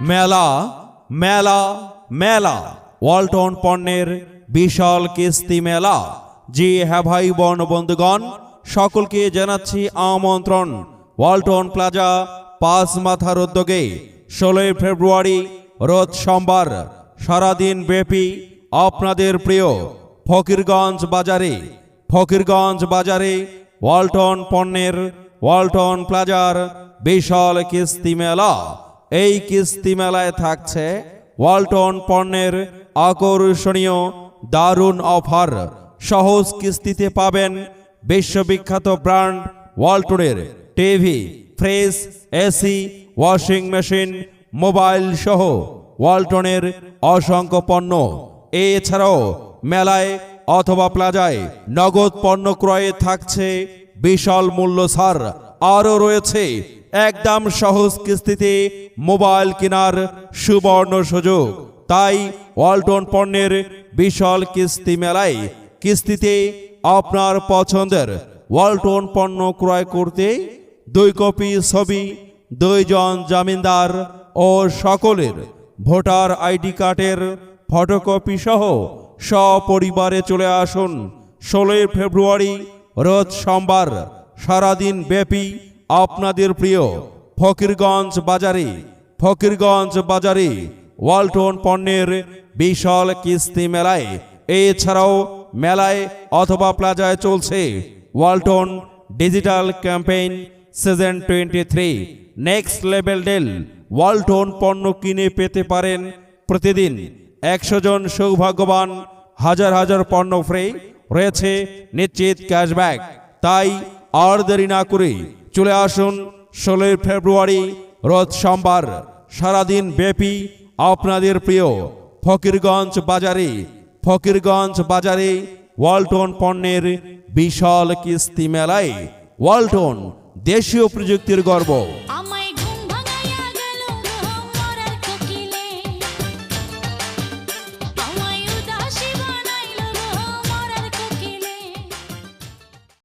মেলা মেলা মেলা ওয়ালটন পণ্যের বিশাল কিস্তি মেলা। জি হ্যাঁ ভাই বোন বন্ধুগণ, সকলকে জানাচ্ছি আমন্ত্রণ। ওয়ালটন প্লাজা পাঁচ মাথার উদ্যোগে 16 ফেব্রুয়ারি রোজ সোমবার সারাদিন ব্যাপী আপনাদের প্রিয় ফকিরগঞ্জ বাজারে ওয়ালটন পণ্যের ওয়ালটন প্লাজার বিশাল কিস্তি মেলা। এই কিস্তি মেলায় থাকছে ওয়ালটন পণ্যের আকর্ষণীয় দারুণ অফার। সহজ কিস্তিতে পাবেন বিশ্ববিখ্যাত ব্র্যান্ড ওয়ালটনের TV, fridge, AC, washing machine, mobile সহ ওয়ালটনের অসংখ্য পণ্য। এছাড়াও মেলায় অথবা প্লাজায় নগদ পণ্য ক্রয়ে থাকছে বিশাল মূল্য ছাড়। আরও রয়েছে একদম সহজ কিস্তিতে মোবাইল কেনার সুবর্ণ সুযোগ। তাই ওয়ালটন পণ্যের বিশাল কিস্তি মেলায় কিস্তিতে আপনার পছন্দের ওয়ালটন পণ্য ক্রয় করতে 2 কপি ছবি, 2 জন জামিনদার ও সকলের ভোটার আইডি কার্ডের ফটোকপি সহ সপরিবারে চলে আসুন 16 ফেব্রুয়ারি রোজ সোমবার সারাদিন ব্যাপী আপনাদের প্রিয় ফকিরগঞ্জ বাজারে ওয়ালটন পণ্যের বিশাল কিস্তি মেলায়। এছাড়াও মেলায় অথবা প্লাজায় চলছে Walton digital campaign season 23 next level deal. Walton পণ্য কিনে পেতে পারেন প্রতিদিন 100 জন সৌভাগ্যবান, হাজার পণ্য ফ্রি, রয়েছে নিশ্চিত ক্যাশব্যাক। তাই আর দেরি না করে চলে আসুন 16 ফেব্রুয়ারি রোজ সোমবার সারাদিন ব্যাপী আপনাদের প্রিয় ফকিরগঞ্জ বাজারে ওয়ালটন পণ্যের বিশাল কিস্তি মেলায়। ওয়ালটন দেশীয় প্রযুক্তির গর্ব।